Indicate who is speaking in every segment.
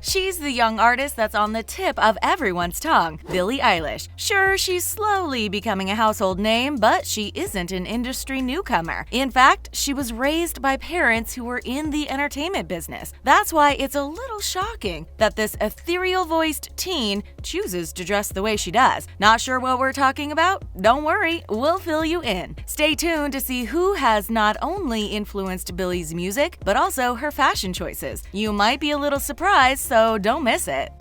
Speaker 1: She's the young artist that's on the tip of everyone's tongue, Billie Eilish. Sure, she's slowly becoming a household name, but she isn't an industry newcomer. In fact, she was raised by parents who were in the entertainment business. That's why it's a little shocking that this ethereal-voiced teen chooses to dress the way she does. Not sure what we're talking about? Don't worry, we'll fill you in. Stay tuned to see who has not only influenced Billie's music, but also her fashion choices. You might be a little surprised, so don't miss it.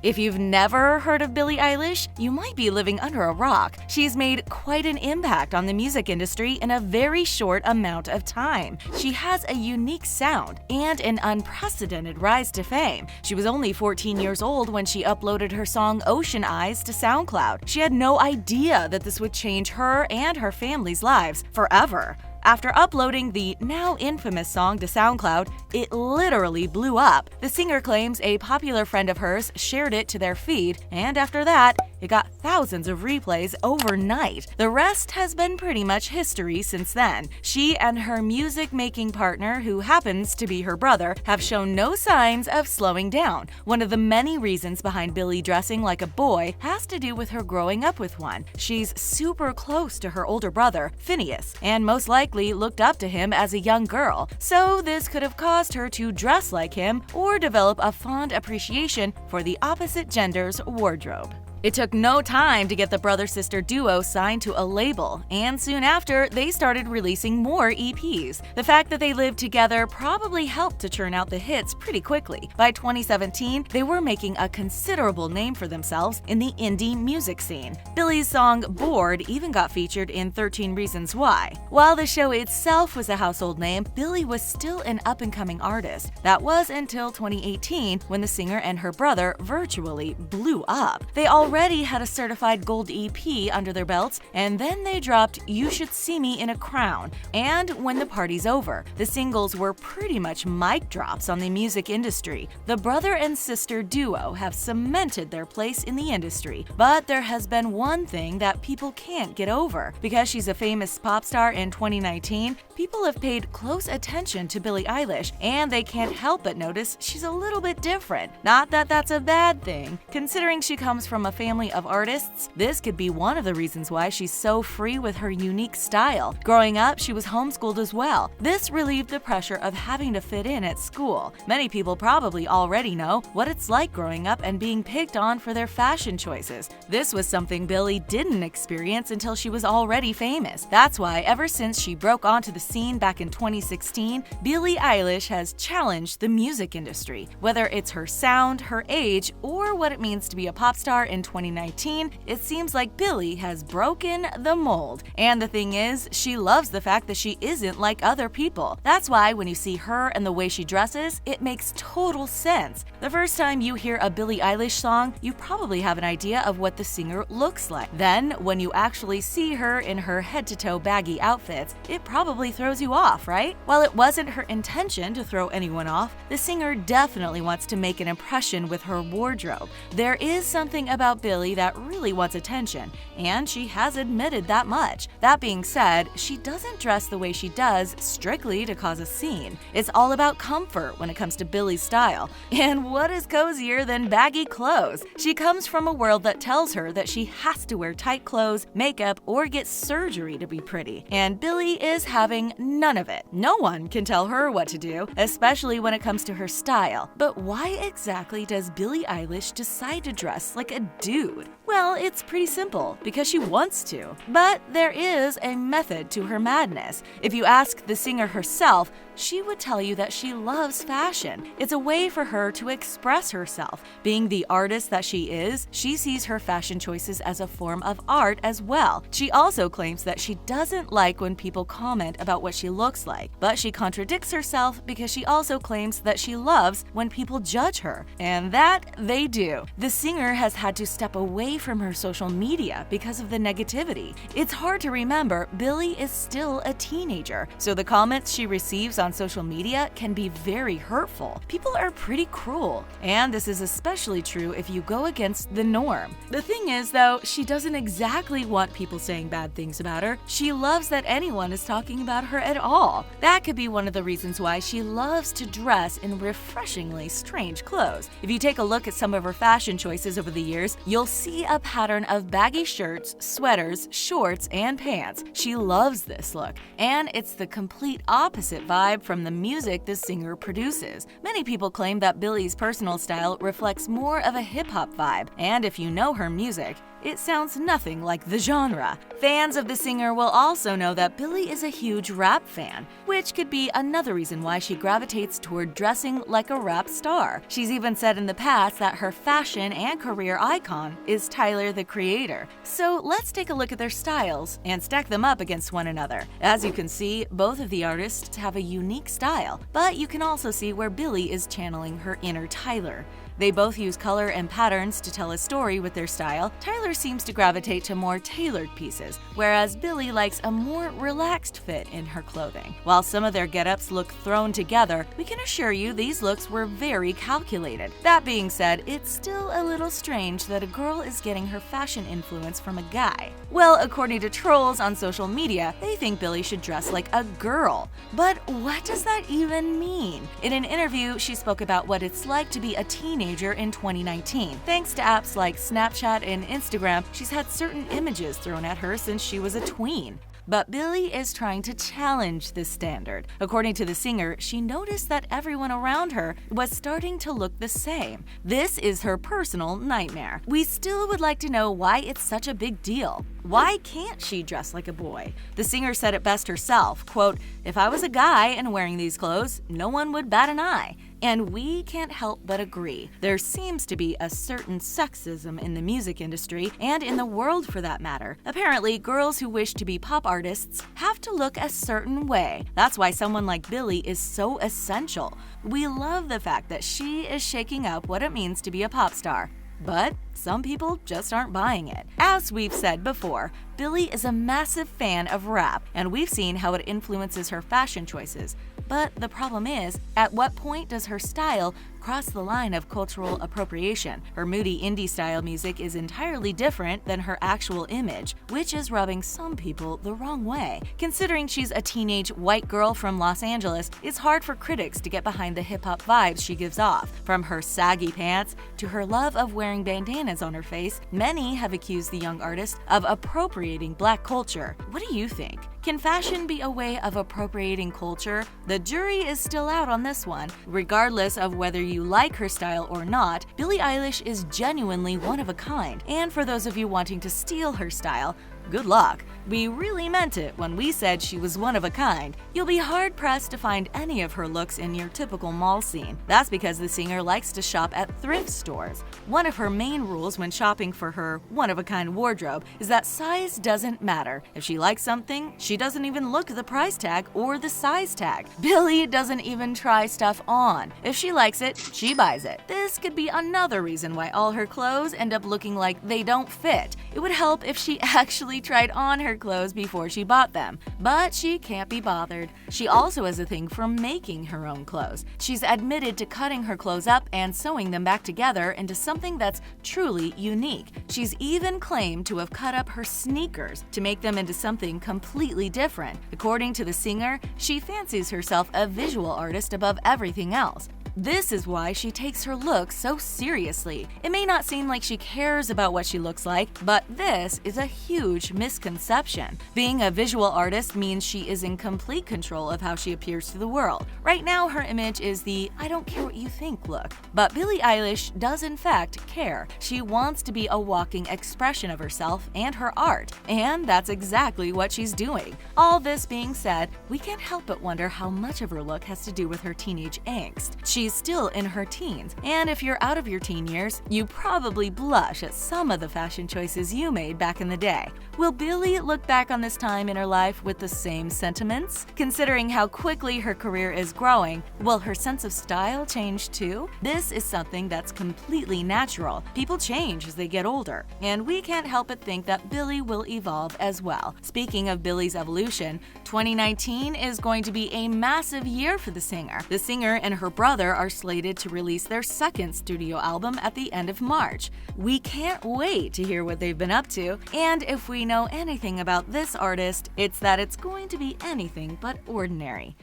Speaker 1: If you've never heard of Billie Eilish, you might be living under a rock. She's made quite an impact on the music industry in a very short amount of time. She has a unique sound and an unprecedented rise to fame. She was only 14 years old when she uploaded her song Ocean Eyes to SoundCloud. She had no idea that this would change her and her family's lives forever. After uploading the now infamous song to SoundCloud, it literally blew up. The singer claims a popular friend of hers shared it to their feed, and after that, it got thousands of replays overnight. The rest has been pretty much history since then. She and her music-making partner, who happens to be her brother, have shown no signs of slowing down. One of the many reasons behind Billie dressing like a boy has to do with her growing up with one. She's super close to her older brother, Phineas, and most likely looked up to him as a young girl, so this could have caused her to dress like him or develop a fond appreciation for the opposite gender's wardrobe. It took no time to get the brother-sister duo signed to a label, and soon after, they started releasing more EPs. The fact that they lived together probably helped to churn out the hits pretty quickly. By 2017, they were making a considerable name for themselves in the indie music scene. Billie's song Bored even got featured in 13 Reasons Why. While the show itself was a household name, Billie was still an up-and-coming artist. That was until 2018, when the singer and her brother virtually blew up. They already had a certified gold EP under their belts, and then they dropped You Should See Me in a Crown and When the Party's Over. The singles were pretty much mic drops on the music industry. The brother and sister duo have cemented their place in the industry, but there has been one thing that people can't get over. Because she's a famous pop star in 2019, people have paid close attention to Billie Eilish, and they can't help but notice she's a little bit different. Not that that's a bad thing. Considering she comes from a family of artists, this could be one of the reasons why she's so free with her unique style. Growing up, she was homeschooled as well. This relieved the pressure of having to fit in at school. Many people probably already know what it's like growing up and being picked on for their fashion choices. This was something Billie didn't experience until she was already famous. That's why ever since she broke onto the scene back in 2016, Billie Eilish has challenged the music industry. Whether it's her sound, her age, or what it means to be a pop star in 2019, it seems like Billie has broken the mold. And the thing is, she loves the fact that she isn't like other people. That's why when you see her and the way she dresses, it makes total sense. The first time you hear a Billie Eilish song, you probably have an idea of what the singer looks like. Then, when you actually see her in her head-to-toe baggy outfits, it probably throws you off, right? While it wasn't her intention to throw anyone off, the singer definitely wants to make an impression with her wardrobe. There is something about Billie that really wants attention, and she has admitted that much. That being said, she doesn't dress the way she does strictly to cause a scene. It's all about comfort when it comes to Billie's style. And what is cozier than baggy clothes? She comes from a world that tells her that she has to wear tight clothes, makeup, or get surgery to be pretty. And Billie is having none of it. No one can tell her what to do, especially when it comes to her style. But why exactly does Billie Eilish decide to dress like a dude? Well, it's pretty simple, because she wants to. But there is a method to her madness. If you ask the singer herself, she would tell you that she loves fashion. It's a way for her to express herself. Being the artist that she is, she sees her fashion choices as a form of art as well. She also claims that she doesn't like when people comment about what she looks like, but she contradicts herself because she also claims that she loves when people judge her. And that they do. The singer has had to step away from her social media because of the negativity. It's hard to remember Billie is still a teenager, so the comments she receives on social media can be very hurtful. People are pretty cruel, and this is especially true if you go against the norm. The thing is, though, she doesn't exactly want people saying bad things about her. She loves that anyone is talking about her at all. That could be one of the reasons why she loves to dress in refreshingly strange clothes. If you take a look at some of her fashion choices over the years, you'll see a pattern of baggy shirts, sweaters, shorts, and pants. She loves this look, and it's the complete opposite vibe from the music the singer produces. Many people claim that Billie's personal style reflects more of a hip-hop vibe, and if you know her music, it sounds nothing like the genre. Fans of the singer will also know that Billie is a huge rap fan, which could be another reason why she gravitates toward dressing like a rap star. She's even said in the past that her fashion and career icon is Tyler, the Creator. So let's take a look at their styles and stack them up against one another. As you can see, both of the artists have a unique style, but you can also see where Billie is channeling her inner Tyler. They both use color and patterns to tell a story with their style. Tyler seems to gravitate to more tailored pieces, whereas Billie likes a more relaxed fit in her clothing. While some of their get-ups look thrown together, we can assure you these looks were very calculated. That being said, it's still a little strange that a girl is getting her fashion influence from a guy. Well, according to trolls on social media, they think Billie should dress like a girl. But what does that even mean? In an interview, she spoke about what it's like to be a teenager in 2019. Thanks to apps like Snapchat and Instagram, she's had certain images thrown at her since she was a tween. But Billie is trying to challenge this standard. According to the singer, she noticed that everyone around her was starting to look the same. This is her personal nightmare. We still would like to know why it's such a big deal. Why can't she dress like a boy? The singer said it best herself, quote, "If I was a guy and wearing these clothes, no one would bat an eye." And we can't help but agree. There seems to be a certain sexism in the music industry, and in the world for that matter. Apparently, girls who wish to be pop artists have to look a certain way. That's why someone like Billie is so essential. We love the fact that she is shaking up what it means to be a pop star. But some people just aren't buying it. As we've said before, Billie is a massive fan of rap, and we've seen how it influences her fashion choices. But the problem is, at what point does her style cross the line of cultural appropriation? Her moody indie-style music is entirely different than her actual image, which is rubbing some people the wrong way. Considering she's a teenage white girl from Los Angeles, it's hard for critics to get behind the hip-hop vibes she gives off. From her saggy pants to her love of wearing bandanas on her face, many have accused the young artist of appropriating Black culture. What do you think? Can fashion be a way of appropriating culture? The jury is still out on this one. Regardless of whether you like her style or not, Billie Eilish is genuinely one of a kind. And for those of you wanting to steal her style, good luck. We really meant it when we said she was one of a kind. You'll be hard-pressed to find any of her looks in your typical mall scene. That's because the singer likes to shop at thrift stores. One of her main rules when shopping for her one-of-a-kind wardrobe is that size doesn't matter. If she likes something, she doesn't even look at the price tag or the size tag. Billie doesn't even try stuff on. If she likes it, she buys it. This could be another reason why all her clothes end up looking like they don't fit. It would help if she actually tried on her clothes before she bought them, but she can't be bothered. She also has a thing for making her own clothes. She's admitted to cutting her clothes up and sewing them back together into something that's truly unique. She's even claimed to have cut up her sneakers to make them into something completely different. According to the singer, she fancies herself a visual artist above everything else. This is why she takes her looks so seriously. It may not seem like she cares about what she looks like, but this is a huge misconception. Being a visual artist means she is in complete control of how she appears to the world. Right now, her image is the "I don't care what you think" look. But Billie Eilish does in fact care. She wants to be a walking expression of herself and her art, and that's exactly what she's doing. All this being said, we can't help but wonder how much of her look has to do with her teenage angst. She She's still in her teens, and if you're out of your teen years, you probably blush at some of the fashion choices you made back in the day. Will Billie look back on this time in her life with the same sentiments? Considering how quickly her career is growing, will her sense of style change too? This is something that's completely natural. People change as they get older, and we can't help but think that Billie will evolve as well. Speaking of Billie's evolution, 2019 is going to be a massive year for the singer. The singer and her brother are slated to release their second studio album at the end of March. We can't wait to hear what they've been up to, and if we know anything about this artist, it's that it's going to be anything but ordinary.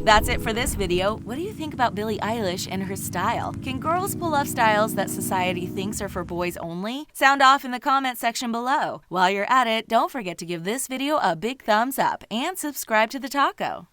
Speaker 1: That's it for this video. What do you think about Billie Eilish and her style? Can girls pull off styles that society thinks are for boys only? Sound off in the comment section below. While you're at it, don't forget to give this video a big thumbs up and subscribe to the Taco.